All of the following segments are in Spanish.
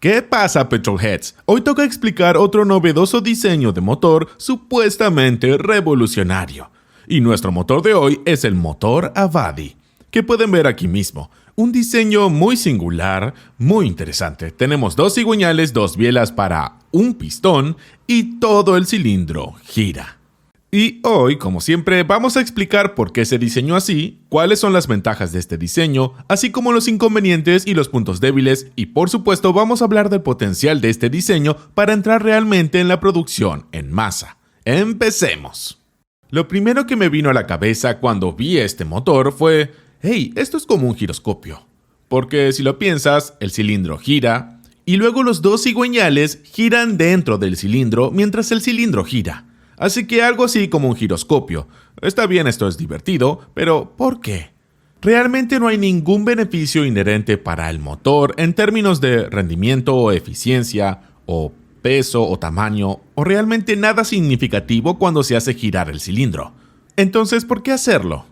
¿Qué pasa, Petrolheads? Hoy toca explicar otro novedoso diseño de motor supuestamente revolucionario. Y nuestro motor de hoy es el motor Avadi, que pueden ver aquí mismo. Un diseño muy singular, muy interesante. Tenemos dos cigüeñales, dos bielas para un pistón y todo el cilindro gira. Y hoy, como siempre, vamos a explicar por qué se diseñó así, cuáles son las ventajas de este diseño, así como los inconvenientes y los puntos débiles, y por supuesto vamos a hablar del potencial de este diseño para entrar realmente en la producción en masa. ¡Empecemos! Lo primero que me vino a la cabeza cuando vi este motor fue, hey, esto es como un giroscopio. Porque si lo piensas, el cilindro gira, y luego los dos cigüeñales giran dentro del cilindro mientras el cilindro gira. Así que algo así como un giroscopio. Está bien, esto es divertido, pero ¿por qué? Realmente no hay ningún beneficio inherente para el motor en términos de rendimiento o eficiencia, o peso o tamaño, o realmente nada significativo cuando se hace girar el cilindro. Entonces, ¿por qué hacerlo?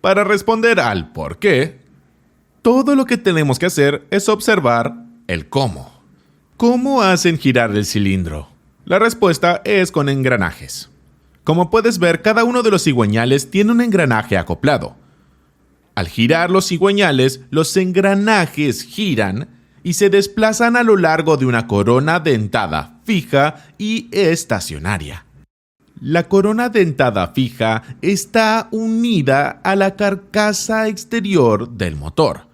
Para responder al por qué, todo lo que tenemos que hacer es observar el cómo. ¿Cómo hacen girar el cilindro? La respuesta es con engranajes. Como puedes ver, cada uno de los cigüeñales tiene un engranaje acoplado. Al girar los cigüeñales, los engranajes giran y se desplazan a lo largo de una corona dentada fija y estacionaria. La corona dentada fija está unida a la carcasa exterior del motor.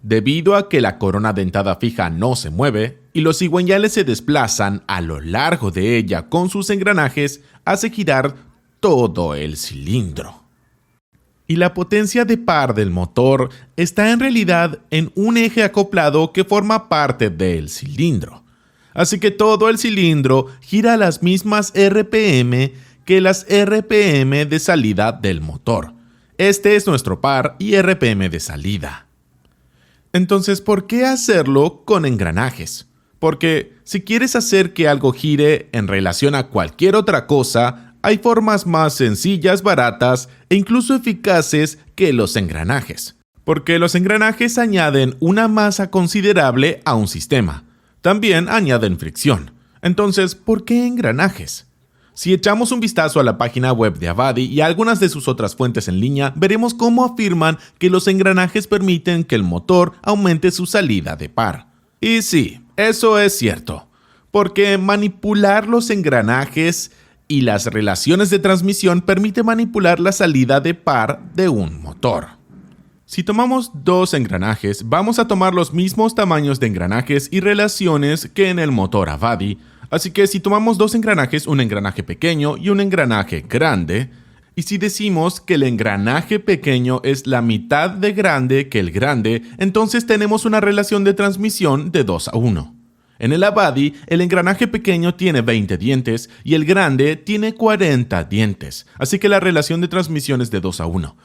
Debido a que la corona dentada fija no se mueve y los cigüeñales se desplazan a lo largo de ella con sus engranajes, hace girar todo el cilindro. Y la potencia de par del motor está en realidad en un eje acoplado que forma parte del cilindro. Así que todo el cilindro gira a las mismas RPM que las RPM de salida del motor. Este es nuestro par y RPM de salida. Entonces, ¿por qué hacerlo con engranajes? Porque si quieres hacer que algo gire en relación a cualquier otra cosa, hay formas más sencillas, baratas e incluso eficaces que los engranajes. Porque los engranajes añaden una masa considerable a un sistema. También añaden fricción. Entonces, ¿por qué engranajes? Si echamos un vistazo a la página web de Avadi y a algunas de sus otras fuentes en línea, veremos cómo afirman que los engranajes permiten que el motor aumente su salida de par. Y sí, eso es cierto, porque manipular los engranajes y las relaciones de transmisión permite manipular la salida de par de un motor. Si tomamos dos engranajes, vamos a tomar los mismos tamaños de engranajes y relaciones que en el motor Avadi. Así que si tomamos dos engranajes, un engranaje pequeño y un engranaje grande, y si decimos que el engranaje pequeño es la mitad de grande que el grande, entonces tenemos una relación de transmisión de 2:1. En el Avadi, el engranaje pequeño tiene 20 dientes y el grande tiene 40 dientes, así que la relación de transmisión es de 2:1.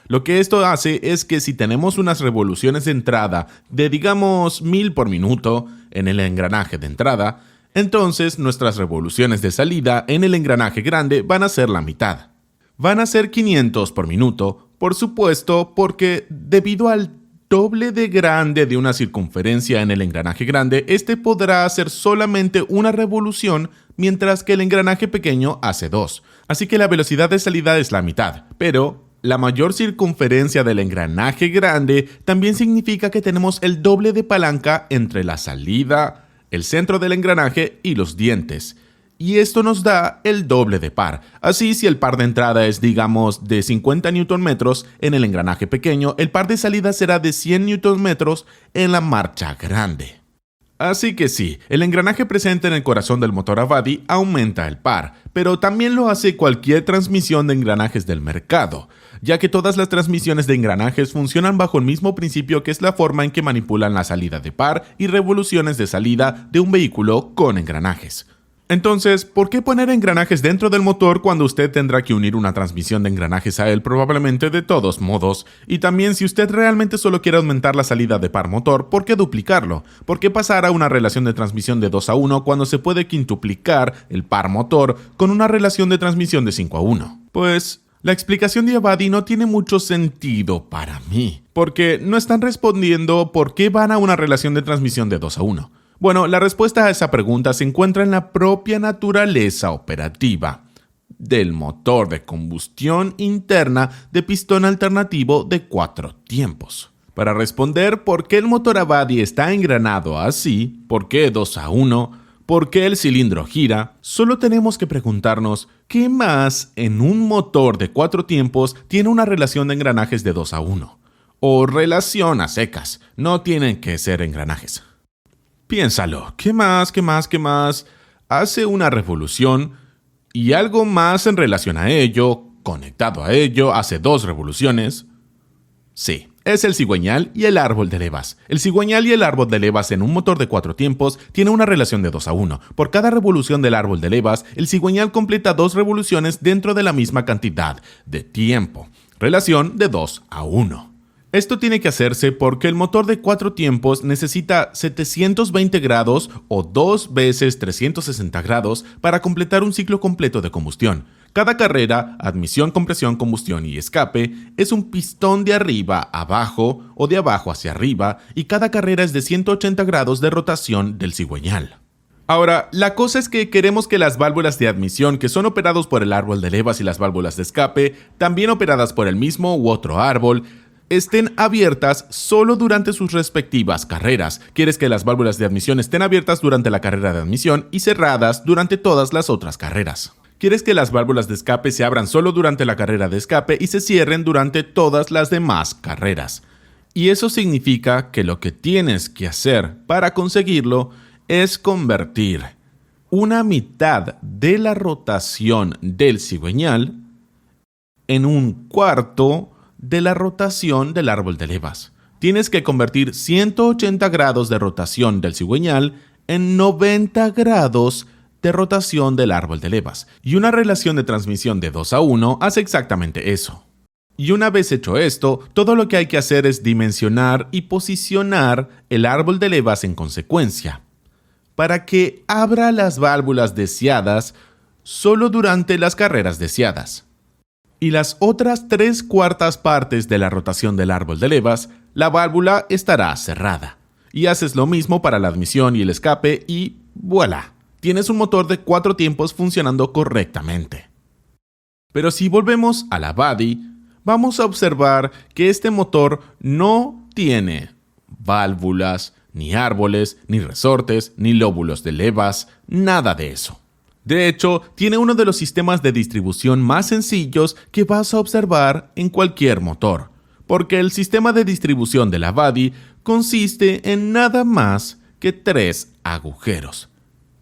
Lo que esto hace es que si tenemos unas revoluciones de entrada de digamos 1000 por minuto en el engranaje de entrada, entonces nuestras revoluciones de salida en el engranaje grande van a ser la mitad. Van a ser 500 por minuto, por supuesto, porque debido al doble de grande de una circunferencia en el engranaje grande, este podrá hacer solamente una revolución, mientras que el engranaje pequeño hace 2. Así que la velocidad de salida es la mitad, pero la mayor circunferencia del engranaje grande también significa que tenemos el doble de palanca entre la salida, el centro del engranaje y los dientes. Y esto nos da el doble de par. Así, si el par de entrada es, digamos, de 50 Nm en el engranaje pequeño, el par de salida será de 100 Nm en la marcha grande. Así que sí, el engranaje presente en el corazón del motor Avadi aumenta el par, pero también lo hace cualquier transmisión de engranajes del mercado, ya que todas las transmisiones de engranajes funcionan bajo el mismo principio, que es la forma en que manipulan la salida de par y revoluciones de salida de un vehículo con engranajes. Entonces, ¿por qué poner engranajes dentro del motor cuando usted tendrá que unir una transmisión de engranajes a él probablemente de todos modos? Y también, si usted realmente solo quiere aumentar la salida de par motor, ¿por qué duplicarlo? ¿Por qué pasar a una relación de transmisión de 2:1 cuando se puede quintuplicar el par motor con una relación de transmisión de 5:1? Pues la explicación de Avadi no tiene mucho sentido para mí, porque no están respondiendo por qué van a una relación de transmisión de 2:1. Bueno, la respuesta a esa pregunta se encuentra en la propia naturaleza operativa del motor de combustión interna de pistón alternativo de 4 tiempos. Para responder por qué el motor Avadi está engranado así, por qué 2 a 1, por qué el cilindro gira, solo tenemos que preguntarnos qué más en un motor de 4 tiempos tiene una relación de engranajes de 2 a 1. O relación a secas, no tienen que ser engranajes. Piénsalo, ¿qué más hace una revolución y algo más en relación a ello, conectado a ello, hace 2 revoluciones? Sí, es el cigüeñal y el árbol de levas. El cigüeñal y el árbol de levas en un motor de 4 tiempos tiene una relación de 2 a 1. Por cada revolución del árbol de levas, el cigüeñal completa 2 revoluciones dentro de la misma cantidad de tiempo. Relación de 2 a 1. Esto tiene que hacerse porque el motor de 4 tiempos necesita 720 grados o 2 veces 360 grados para completar un ciclo completo de combustión. Cada carrera, admisión, compresión, combustión y escape, es un pistón de arriba a abajo o de abajo hacia arriba, y cada carrera es de 180 grados de rotación del cigüeñal. Ahora, la cosa es que queremos que las válvulas de admisión que son operados por el árbol de levas y las válvulas de escape, también operadas por el mismo u otro árbol, estén abiertas solo durante sus respectivas carreras. Quieres que las válvulas de admisión estén abiertas durante la carrera de admisión y cerradas durante todas las otras carreras. Quieres que las válvulas de escape se abran solo durante la carrera de escape y se cierren durante todas las demás carreras. Y eso significa que lo que tienes que hacer para conseguirlo es convertir una mitad de la rotación del cigüeñal en un cuarto de la rotación del árbol de levas. Tienes que convertir 180 grados de rotación del cigüeñal en 90 grados de rotación del árbol de levas. Y una relación de transmisión de 2 a 1 hace exactamente eso. Y una vez hecho esto, todo lo que hay que hacer es dimensionar y posicionar el árbol de levas en consecuencia, para que abra las válvulas deseadas solo durante las carreras deseadas. Y las otras 3/4 partes de la rotación del árbol de levas, la válvula estará cerrada. Y haces lo mismo para la admisión y el escape y ¡voilà! Tienes un motor de 4 tiempos funcionando correctamente. Pero si volvemos a la Avadi, vamos a observar que este motor no tiene válvulas, ni árboles, ni resortes, ni lóbulos de levas, nada de eso. De hecho, tiene uno de los sistemas de distribución más sencillos que vas a observar en cualquier motor, porque el sistema de distribución de la Avadi consiste en nada más que 3 agujeros.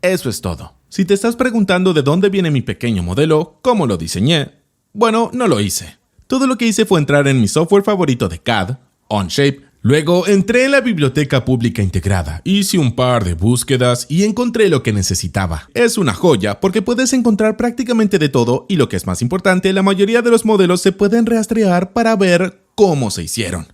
Eso es todo. Si te estás preguntando de dónde viene mi pequeño modelo, cómo lo diseñé, bueno, no lo hice. Todo lo que hice fue entrar en mi software favorito de CAD, Onshape. Luego entré en la biblioteca pública integrada, hice un par de búsquedas y encontré lo que necesitaba. Es una joya porque puedes encontrar prácticamente de todo y, lo que es más importante, la mayoría de los modelos se pueden rastrear para ver cómo se hicieron.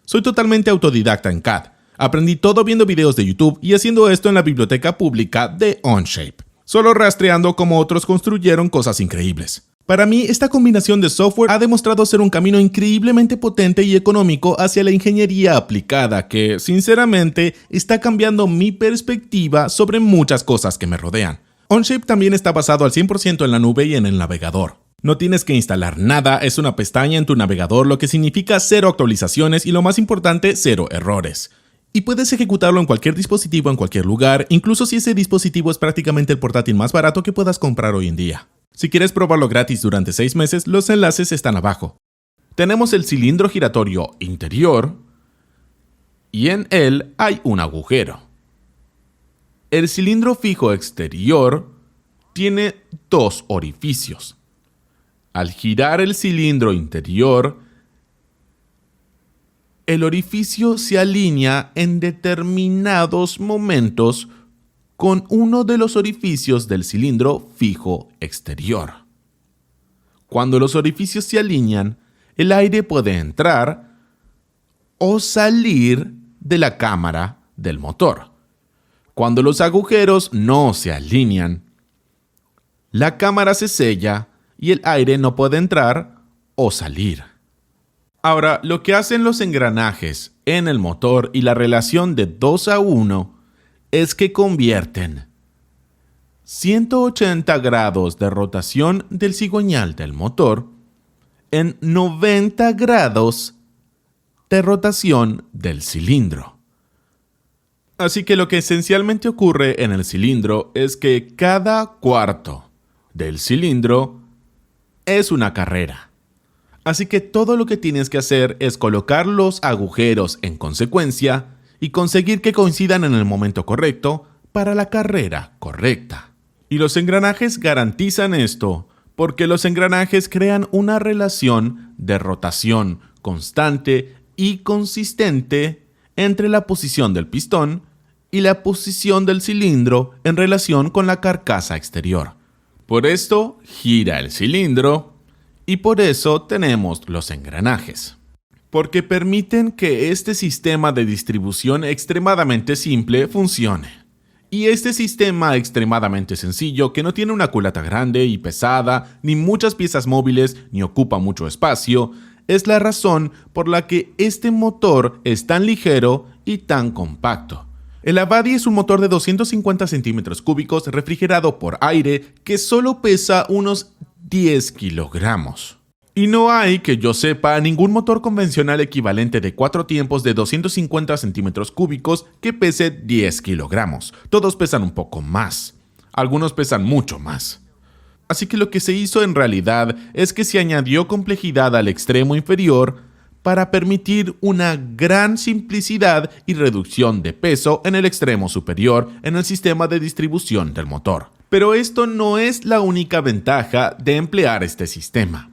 Soy totalmente autodidacta en CAD. Aprendí todo viendo videos de YouTube y haciendo esto en la biblioteca pública de Onshape, solo rastreando cómo otros construyeron cosas increíbles. Para mí, esta combinación de software ha demostrado ser un camino increíblemente potente y económico hacia la ingeniería aplicada que, sinceramente, está cambiando mi perspectiva sobre muchas cosas que me rodean. Onshape también está basado al 100% en la nube y en el navegador. No tienes que instalar nada, es una pestaña en tu navegador, lo que significa 0 actualizaciones y, lo más importante, 0 errores. Y puedes ejecutarlo en cualquier dispositivo, en cualquier lugar, incluso si ese dispositivo es prácticamente el portátil más barato que puedas comprar hoy en día. Si quieres probarlo gratis durante 6 meses, los enlaces están abajo. Tenemos el cilindro giratorio interior y en él hay un agujero. El cilindro fijo exterior tiene 2 orificios. Al girar el cilindro interior, el orificio se alinea en determinados momentos con uno de los orificios del cilindro fijo exterior. Cuando los orificios se alinean, el aire puede entrar o salir de la cámara del motor. Cuando los agujeros no se alinean, la cámara se sella y el aire no puede entrar o salir. Ahora, lo que hacen los engranajes en el motor y la relación de 2 a 1 es que convierten 180 grados de rotación del cigüeñal del motor en 90 grados de rotación del cilindro. Así que lo que esencialmente ocurre en el cilindro es que cada cuarto del cilindro es una carrera. Así que todo lo que tienes que hacer es colocar los agujeros en consecuencia y conseguir que coincidan en el momento correcto para la carrera correcta. Y los engranajes garantizan esto porque los engranajes crean una relación de rotación constante y consistente entre la posición del pistón y la posición del cilindro en relación con la carcasa exterior. Por esto gira el cilindro y por eso tenemos los engranajes. Porque permiten que este sistema de distribución extremadamente simple funcione. Y este sistema extremadamente sencillo, que no tiene una culata grande y pesada, ni muchas piezas móviles, ni ocupa mucho espacio, es la razón por la que este motor es tan ligero y tan compacto. El Avadi es un motor de 250 centímetros cúbicos refrigerado por aire que solo pesa unos 10 kilogramos. Y no hay, que yo sepa, ningún motor convencional equivalente de 4 tiempos de 250 centímetros cúbicos que pese 10 kilogramos. Todos pesan un poco más. Algunos pesan mucho más. Así que lo que se hizo en realidad es que se añadió complejidad al extremo inferior para permitir una gran simplicidad y reducción de peso en el extremo superior en el sistema de distribución del motor. Pero esto no es la única ventaja de emplear este sistema.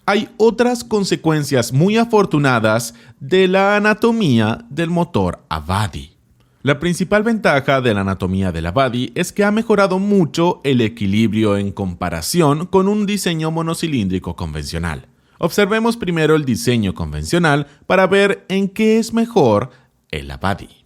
Hay otras consecuencias muy afortunadas de la anatomía del motor Avadi. La principal ventaja de la anatomía del Avadi es que ha mejorado mucho el equilibrio en comparación con un diseño monocilíndrico convencional. Observemos primero el diseño convencional para ver en qué es mejor el Avadi.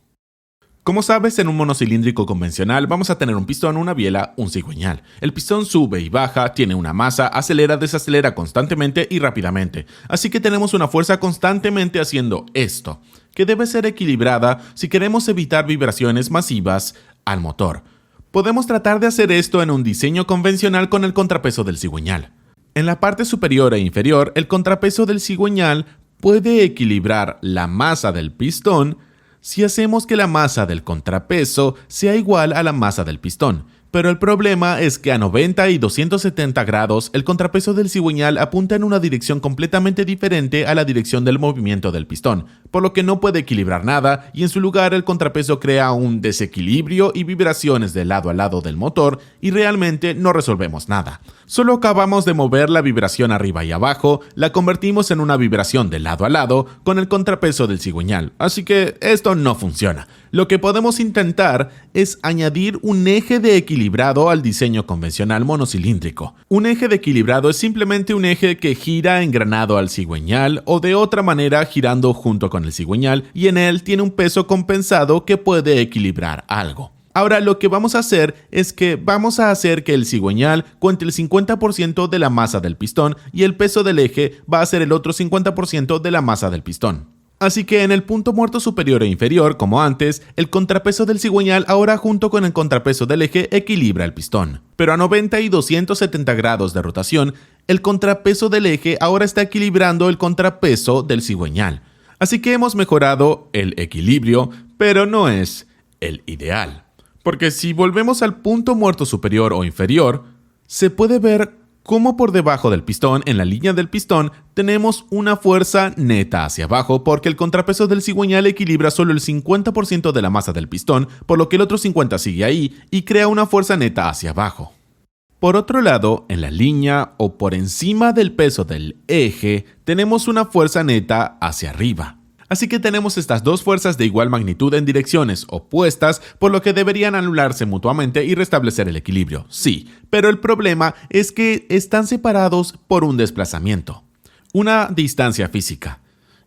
Como sabes, en un monocilíndrico convencional vamos a tener un pistón, una biela, un cigüeñal. El pistón sube y baja, tiene una masa, acelera, desacelera constantemente y rápidamente. Así que tenemos una fuerza constantemente haciendo esto, que debe ser equilibrada si queremos evitar vibraciones masivas al motor. Podemos tratar de hacer esto en un diseño convencional con el contrapeso del cigüeñal. En la parte superior e inferior, el contrapeso del cigüeñal puede equilibrar la masa del pistón si hacemos que la masa del contrapeso sea igual a la masa del pistón. Pero el problema es que a 90 y 270 grados el contrapeso del cigüeñal apunta en una dirección completamente diferente a la dirección del movimiento del pistón, por lo que no puede equilibrar nada y en su lugar el contrapeso crea un desequilibrio y vibraciones de lado a lado del motor y realmente no resolvemos nada. Solo acabamos de mover la vibración arriba y abajo, la convertimos en una vibración de lado a lado con el contrapeso del cigüeñal, así que esto no funciona. Lo que podemos intentar es añadir un eje de equilibrado al diseño convencional monocilíndrico. Un eje de equilibrado es simplemente un eje que gira engranado al cigüeñal o de otra manera girando junto con el cigüeñal y en él tiene un peso compensado que puede equilibrar algo. Ahora lo que vamos a hacer es que vamos a hacer que el cigüeñal cuente el 50% de la masa del pistón y el peso del eje va a ser el otro 50% de la masa del pistón. Así que en el punto muerto superior e inferior, como antes, el contrapeso del cigüeñal ahora junto con el contrapeso del eje equilibra el pistón. Pero a 90 y 270 grados de rotación, el contrapeso del eje ahora está equilibrando el contrapeso del cigüeñal. Así que hemos mejorado el equilibrio, pero no es el ideal. Porque si volvemos al punto muerto superior o inferior, se puede ver cómo por debajo del pistón, en la línea del pistón, tenemos una fuerza neta hacia abajo porque el contrapeso del cigüeñal equilibra solo el 50% de la masa del pistón, por lo que el otro 50% sigue ahí y crea una fuerza neta hacia abajo. Por otro lado, en la línea o por encima del peso del eje, tenemos una fuerza neta hacia arriba. Así que tenemos estas dos fuerzas de igual magnitud en direcciones opuestas, por lo que deberían anularse mutuamente y restablecer el equilibrio. Sí, pero el problema es que están separados por un desplazamiento, una distancia física.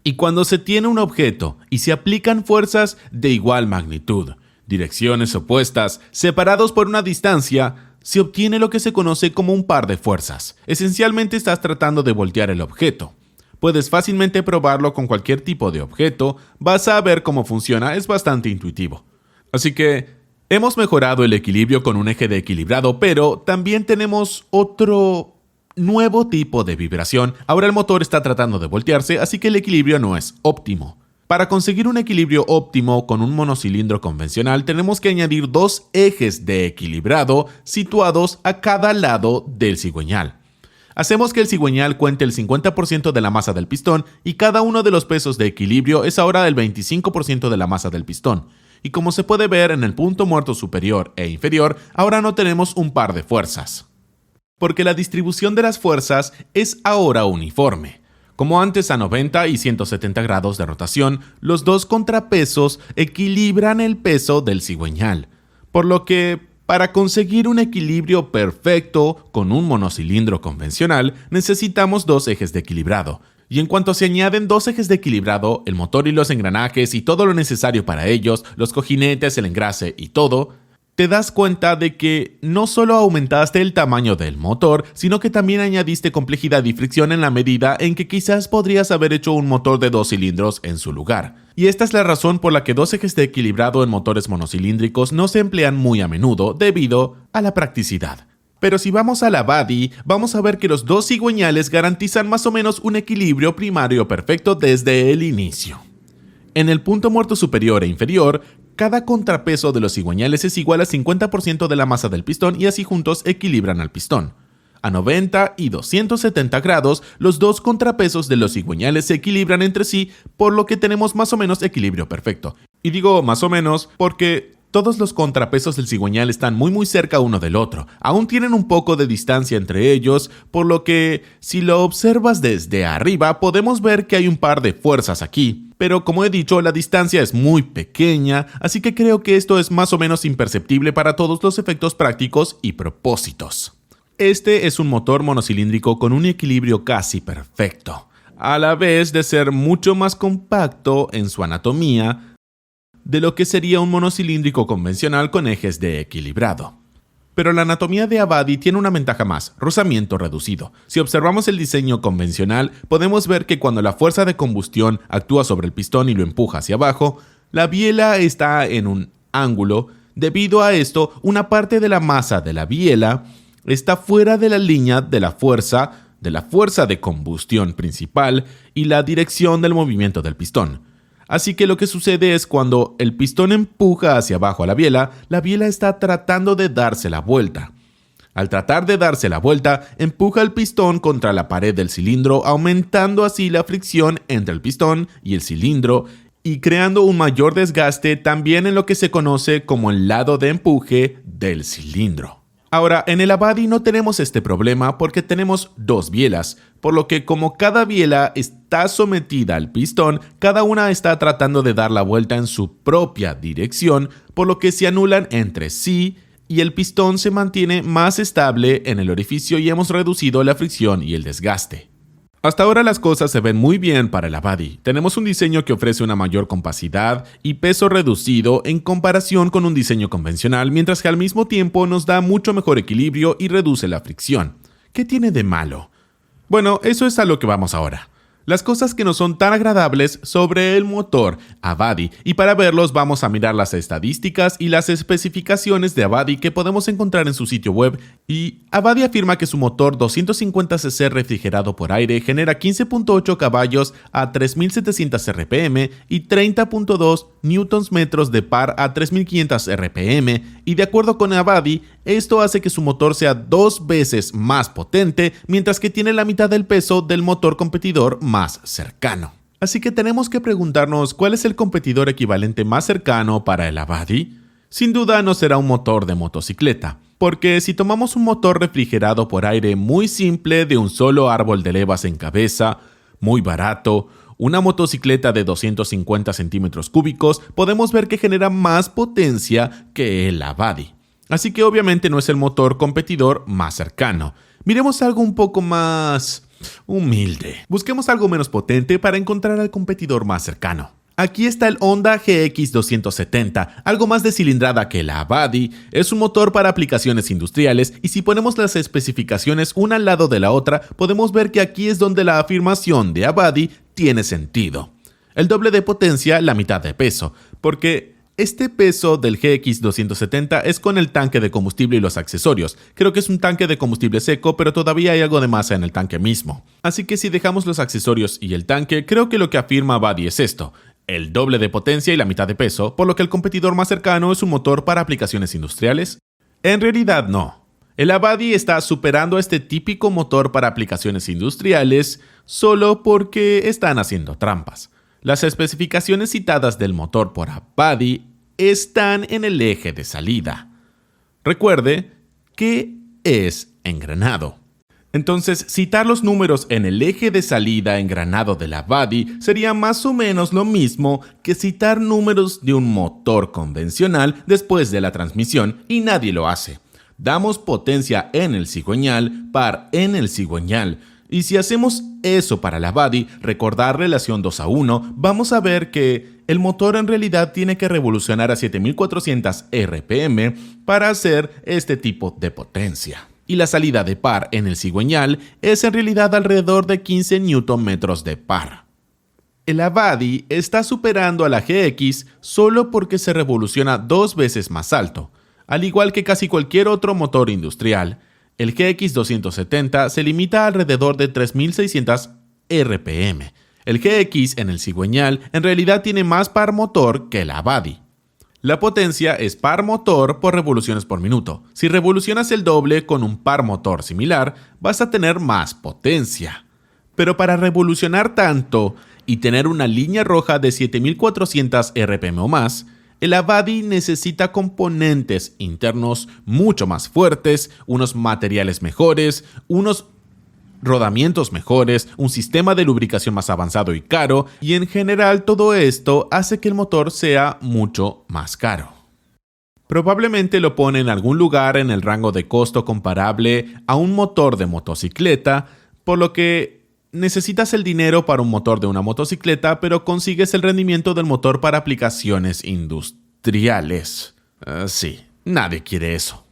Y cuando se tiene un objeto y se aplican fuerzas de igual magnitud, direcciones opuestas, separados por una distancia, se obtiene lo que se conoce como un par de fuerzas. Esencialmente estás tratando de voltear el objeto. Puedes fácilmente probarlo con cualquier tipo de objeto, vas a ver cómo funciona, es bastante intuitivo. Así que Hemos mejorado el equilibrio con un eje de equilibrado, pero también tenemos otro nuevo tipo de vibración. Ahora el motor está tratando de voltearse, así que el equilibrio no es óptimo. Para conseguir un equilibrio óptimo con un monocilindro convencional, tenemos que añadir dos ejes de equilibrado situados a cada lado del cigüeñal. Hacemos que el cigüeñal cuente el 50% de la masa del pistón y cada uno de los pesos de equilibrio es ahora el 25% de la masa del pistón. Y como se puede ver en el punto muerto superior e inferior, ahora no tenemos un par de fuerzas, porque la distribución de las fuerzas es ahora uniforme. Como antes a 90 y 170 grados de rotación, los dos contrapesos equilibran el peso del cigüeñal, por lo que para conseguir un equilibrio perfecto con un monocilindro convencional necesitamos dos ejes de equilibrado. Y en cuanto se añaden dos ejes de equilibrado, el motor y los engranajes y todo lo necesario para ellos, los cojinetes, el engrase y todo, te das cuenta de que no solo aumentaste el tamaño del motor, sino que también añadiste complejidad y fricción en la medida en que quizás podrías haber hecho un motor de 2 cilindros en su lugar. Y esta es la razón por la que dos ejes de equilibrado en motores monocilíndricos no se emplean muy a menudo debido a la practicidad. Pero si vamos a la Avadi, vamos a ver que los dos cigüeñales garantizan más o menos un equilibrio primario perfecto desde el inicio. En el punto muerto superior e inferior, cada contrapeso de los cigüeñales es igual a 50% de la masa del pistón y así juntos equilibran al pistón. A 90 y 270 grados, los dos contrapesos de los cigüeñales se equilibran entre sí, por lo que tenemos más o menos equilibrio perfecto. Y digo más o menos porque todos los contrapesos del cigüeñal están muy cerca uno del otro. Aún tienen un poco de distancia entre ellos, por lo que si lo observas desde arriba podemos ver que hay un par de fuerzas aquí. Pero como he dicho, la distancia es muy pequeña, así que creo que esto es más o menos imperceptible para todos los efectos prácticos y propósitos. Este es un motor monocilíndrico con un equilibrio casi perfecto, a la vez de ser mucho más compacto en su anatomía de lo que sería un monocilíndrico convencional con ejes de equilibrado. Pero la anatomía de Avadi tiene una ventaja más, rozamiento reducido. Si observamos el diseño convencional, podemos ver que cuando la fuerza de combustión actúa sobre el pistón y lo empuja hacia abajo, la biela está en un ángulo. Debido a esto, una parte de la masa de la biela está fuera de la línea de la fuerza de combustión principal y la dirección del movimiento del pistón. Así que lo que sucede es cuando el pistón empuja hacia abajo a la biela está tratando de darse la vuelta. Al tratar de darse la vuelta, empuja el pistón contra la pared del cilindro, aumentando así la fricción entre el pistón y el cilindro y creando un mayor desgaste también en lo que se conoce como el lado de empuje del cilindro. Ahora, en el Avadi no tenemos este problema porque tenemos dos bielas, por lo que como cada biela está sometida al pistón, cada una está tratando de dar la vuelta en su propia dirección, por lo que se anulan entre sí y el pistón se mantiene más estable en el orificio y hemos reducido la fricción y el desgaste. Hasta ahora las cosas se ven muy bien para el Avadi. Tenemos un diseño que ofrece una mayor compacidad y peso reducido en comparación con un diseño convencional, mientras que al mismo tiempo nos da mucho mejor equilibrio y reduce la fricción. ¿Qué tiene de malo? Bueno, eso es a lo que vamos ahora. Las cosas que no son tan agradables sobre el motor Avadi, y para verlos vamos a mirar las estadísticas y las especificaciones de Avadi que podemos encontrar en su sitio web. Y Avadi afirma que su motor 250cc refrigerado por aire genera 15.8 caballos a 3700 RPM y 30.2 Nm de par a 3500 RPM, y de acuerdo con Avadi, esto hace que su motor sea 2 veces más potente, mientras que tiene la mitad del peso del motor competidor más cercano. Así que tenemos que preguntarnos cuál es el competidor equivalente más cercano para el Avadi. Sin duda no será un motor de motocicleta, porque si tomamos un motor refrigerado por aire muy simple de un solo árbol de levas en cabeza, muy barato, una motocicleta de 250 centímetros cúbicos, podemos ver que genera más potencia que el Avadi. Así que obviamente no es el motor competidor más cercano. Miremos algo un poco más humilde. Busquemos algo menos potente para encontrar al competidor más cercano. Aquí está el Honda GX270, algo más de cilindrada que la Avadi. Es un motor para aplicaciones industriales y si ponemos las especificaciones una al lado de la otra, podemos ver que aquí es donde la afirmación de Avadi tiene sentido. El doble de potencia, la mitad de peso, porque Este peso del GX270 es con el tanque de combustible y los accesorios. Creo que es un tanque de combustible seco, pero todavía hay algo de masa en el tanque mismo. Así que si dejamos los accesorios y el tanque, creo que lo que afirma Avadi es esto: el doble de potencia y la mitad de peso, por lo que el competidor más cercano es un motor para aplicaciones industriales. En realidad no. El Avadi está superando a este típico motor para aplicaciones industriales solo porque están haciendo trampas. Las especificaciones citadas del motor por Avadi están en el eje de salida. Recuerde que es engranado. Entonces, citar los números en el eje de salida engranado del Avadi sería más o menos lo mismo que citar números de un motor convencional después de la transmisión, y nadie lo hace. Damos potencia en el cigüeñal, par en el cigüeñal. Y si hacemos eso para el Avadi, recordar relación 2:1, vamos a ver que el motor en realidad tiene que revolucionar a 7400 RPM para hacer este tipo de potencia. Y la salida de par en el cigüeñal es en realidad alrededor de 15 Nm de par. El Avadi está superando a la GX solo porque se revoluciona 2 veces más alto. Al igual que casi cualquier otro motor industrial, el GX270 se limita a alrededor de 3600 RPM. El GX en el cigüeñal en realidad tiene más par motor que el Avadi. La potencia es par motor por revoluciones por minuto. Si revolucionas el doble con un par motor similar, vas a tener más potencia. Pero para revolucionar tanto y tener una línea roja de 7400 RPM o más, el Avadi necesita componentes internos mucho más fuertes, unos materiales mejores, unos rodamientos mejores, un sistema de lubricación más avanzado y caro, y en general todo esto hace que el motor sea mucho más caro. Probablemente lo pone en algún lugar en el rango de costo comparable a un motor de motocicleta, por lo que necesitas el dinero para un motor de una motocicleta, pero consigues el rendimiento del motor para aplicaciones industriales. Sí, nadie quiere eso.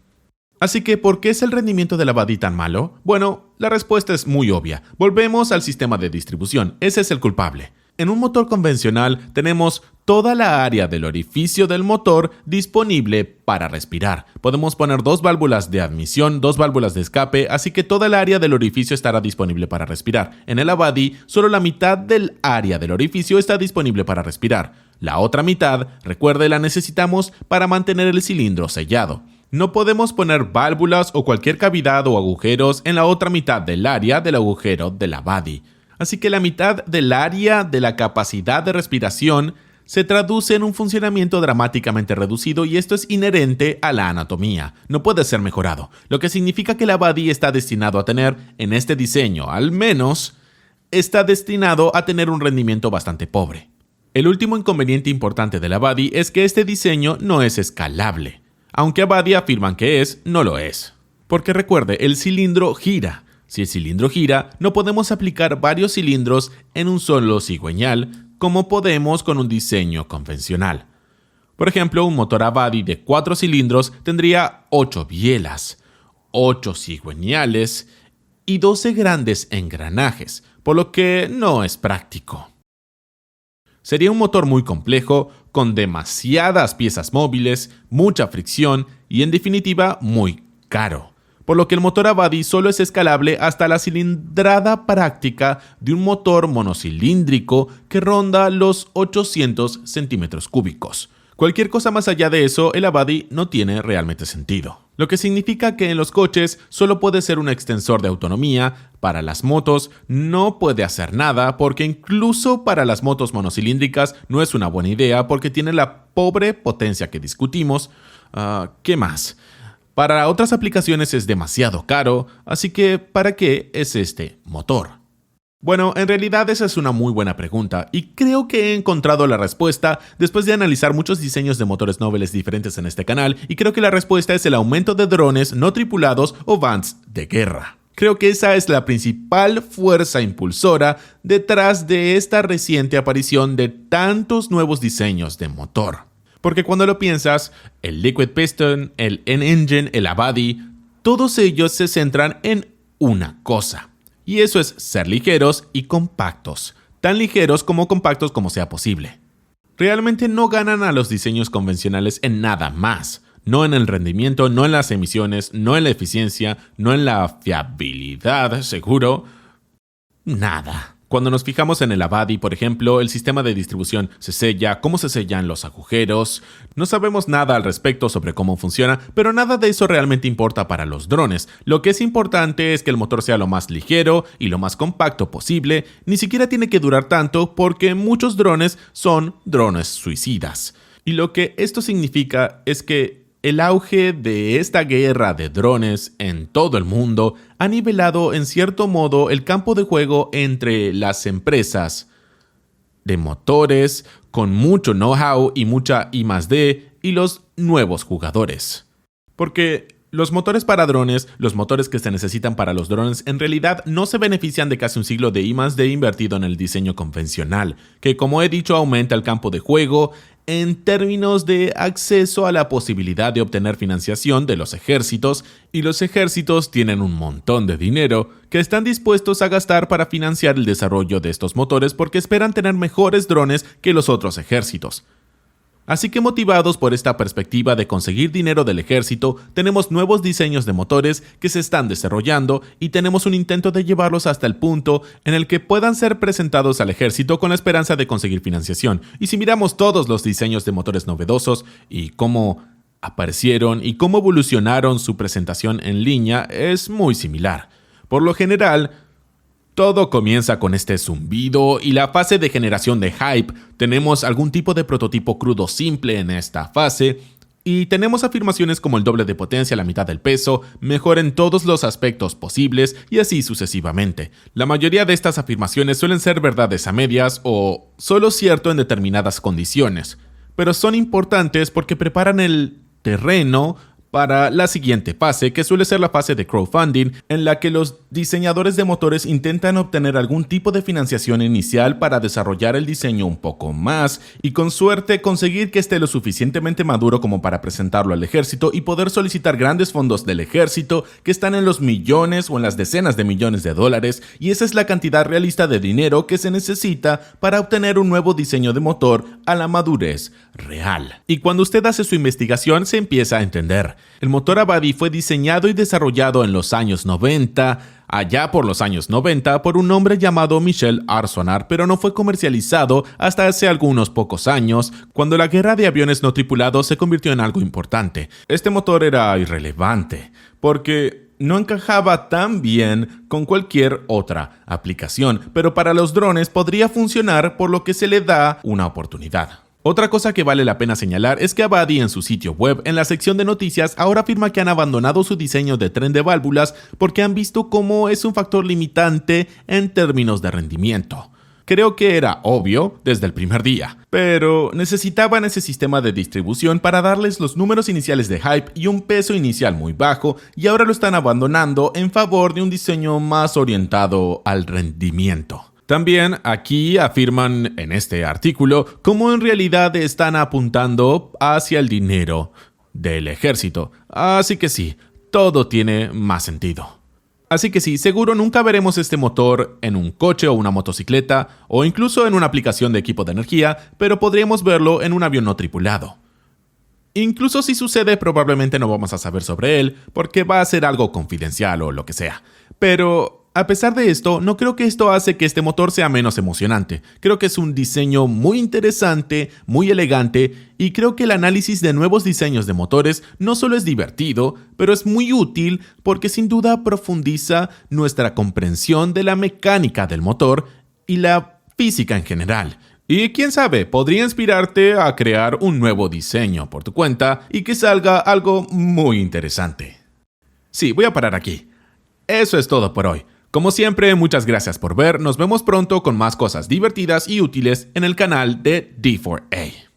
Así que, ¿por qué es el rendimiento del Avadi tan malo? Bueno, la respuesta es muy obvia. Volvemos al sistema de distribución. Ese es el culpable. En un motor convencional tenemos toda la área del orificio del motor disponible para respirar. Podemos poner 2 válvulas de admisión, 2 válvulas de escape, así que toda el área del orificio estará disponible para respirar. En el Avadi, solo la mitad del área del orificio está disponible para respirar. La otra mitad, recuerde, la necesitamos para mantener el cilindro sellado. No podemos poner válvulas o cualquier cavidad o agujeros en la otra mitad del área del agujero del Avadi. Así que la mitad del área de la capacidad de respiración se traduce en un funcionamiento dramáticamente reducido, y esto es inherente a la anatomía. No puede ser mejorado, lo que significa que el Avadi está destinado a tener, en este diseño al menos, está destinado a tener un rendimiento bastante pobre. El último inconveniente importante del Avadi es que este diseño no es escalable. Aunque Avadi afirman que es, no lo es. Porque recuerde, el cilindro gira. Si el cilindro gira, no podemos aplicar varios cilindros en un solo cigüeñal, como podemos con un diseño convencional. Por ejemplo, un motor Avadi de 4 cilindros tendría 8 bielas, 8 cigüeñales y 12 grandes engranajes, por lo que no es práctico. Sería un motor muy complejo, con demasiadas piezas móviles, mucha fricción y, en definitiva, muy caro. Por lo que el motor Avadi solo es escalable hasta la cilindrada práctica de un motor monocilíndrico que ronda los 800 centímetros cúbicos. Cualquier cosa más allá de eso, el Avadi no tiene realmente sentido. Lo que significa que en los coches solo puede ser un extensor de autonomía. Para las motos no puede hacer nada, porque incluso para las motos monocilíndricas no es una buena idea porque tiene la pobre potencia que discutimos. ¿Qué más? Para otras aplicaciones es demasiado caro, así que ¿para qué es este motor? Bueno, en realidad esa es una muy buena pregunta, y creo que he encontrado la respuesta después de analizar muchos diseños de motores nobles diferentes en este canal, y creo que la respuesta es el aumento de drones no tripulados o vans de guerra. Creo que esa es la principal fuerza impulsora detrás de esta reciente aparición de tantos nuevos diseños de motor. Porque cuando lo piensas, el Liquid Piston, el N-Engine, el Avadi, todos ellos se centran en una cosa. Y eso es ser ligeros y compactos. Tan ligeros como compactos como sea posible. realmente no ganan a los diseños convencionales en nada más. No en el rendimiento, no en las emisiones, no en la eficiencia, no en la fiabilidad, seguro. Nada. Cuando nos fijamos en el Avadi, por ejemplo, el sistema de distribución se sella, cómo se sellan los agujeros. No sabemos nada al respecto sobre cómo funciona, pero nada de eso realmente importa para los drones. Lo que es importante es que el motor sea lo más ligero y lo más compacto posible. Ni siquiera tiene que durar tanto porque muchos drones son drones suicidas. Y lo que esto significa es que el auge de esta guerra de drones en todo el mundo ha nivelado en cierto modo el campo de juego entre las empresas de motores con mucho know-how y mucha I+D y los nuevos jugadores. Porque los motores para drones, los motores que se necesitan para los drones, en realidad no se benefician de casi un siglo de I+D invertido en el diseño convencional, que como he dicho aumenta el campo de juego en términos de acceso a la posibilidad de obtener financiación de los ejércitos, y los ejércitos tienen un montón de dinero que están dispuestos a gastar para financiar el desarrollo de estos motores porque esperan tener mejores drones que los otros ejércitos. Así que motivados por esta perspectiva de conseguir dinero del ejército, tenemos nuevos diseños de motores que se están desarrollando y tenemos un intento de llevarlos hasta el punto en el que puedan ser presentados al ejército con la esperanza de conseguir financiación. Y si miramos todos los diseños de motores novedosos y cómo aparecieron y cómo evolucionaron su presentación en línea, es muy similar. Por lo general, todo comienza con este zumbido y la fase de generación de hype. Tenemos algún tipo de prototipo crudo simple en esta fase y tenemos afirmaciones como el doble de potencia, la mitad del peso, mejor en todos los aspectos posibles y así sucesivamente. La mayoría de estas afirmaciones suelen ser verdades a medias o solo cierto en determinadas condiciones, pero son importantes porque preparan el terreno para la siguiente fase, que suele ser la fase de crowdfunding, en la que los diseñadores de motores intentan obtener algún tipo de financiación inicial para desarrollar el diseño un poco más y con suerte conseguir que esté lo suficientemente maduro como para presentarlo al ejército y poder solicitar grandes fondos del ejército que están en los millones o en las decenas de millones de dólares, y esa es la cantidad realista de dinero que se necesita para obtener un nuevo diseño de motor a la madurez real. Y cuando usted hace su investigación se empieza a entender. El motor Avadi fue diseñado y desarrollado en los años 90, allá por los años 90, por un hombre llamado Michel Arsenault, pero no fue comercializado hasta hace algunos pocos años, cuando la guerra de aviones no tripulados se convirtió en algo importante. Este motor era irrelevante, porque no encajaba tan bien con cualquier otra aplicación, pero para los drones podría funcionar, por lo que se le da una oportunidad. Otra cosa que vale la pena señalar es que Avadi en su sitio web, en la sección de noticias, ahora afirma que han abandonado su diseño de tren de válvulas porque han visto cómo es un factor limitante en términos de rendimiento. Creo que era obvio desde el primer día, pero necesitaban ese sistema de distribución para darles los números iniciales de hype y un peso inicial muy bajo, y ahora lo están abandonando en favor de un diseño más orientado al rendimiento. También aquí afirman en este artículo cómo en realidad están apuntando hacia el dinero del ejército. Así que sí, todo tiene más sentido. Así que sí, seguro nunca veremos este motor en un coche o una motocicleta o incluso en una aplicación de equipo de energía, pero podríamos verlo en un avión no tripulado. Incluso si sucede, probablemente no vamos a saber sobre él porque va a ser algo confidencial o lo que sea. Pero a pesar de esto, no creo que esto hace que este motor sea menos emocionante. Creo que es un diseño muy interesante, muy elegante, y creo que el análisis de nuevos diseños de motores no solo es divertido, pero es muy útil porque sin duda profundiza nuestra comprensión de la mecánica del motor y la física en general. Y quién sabe, podría inspirarte a crear un nuevo diseño por tu cuenta y que salga algo muy interesante. Sí, voy a parar aquí. Eso es todo por hoy. Como siempre, muchas gracias por ver. Nos vemos pronto con más cosas divertidas y útiles en el canal de D4A.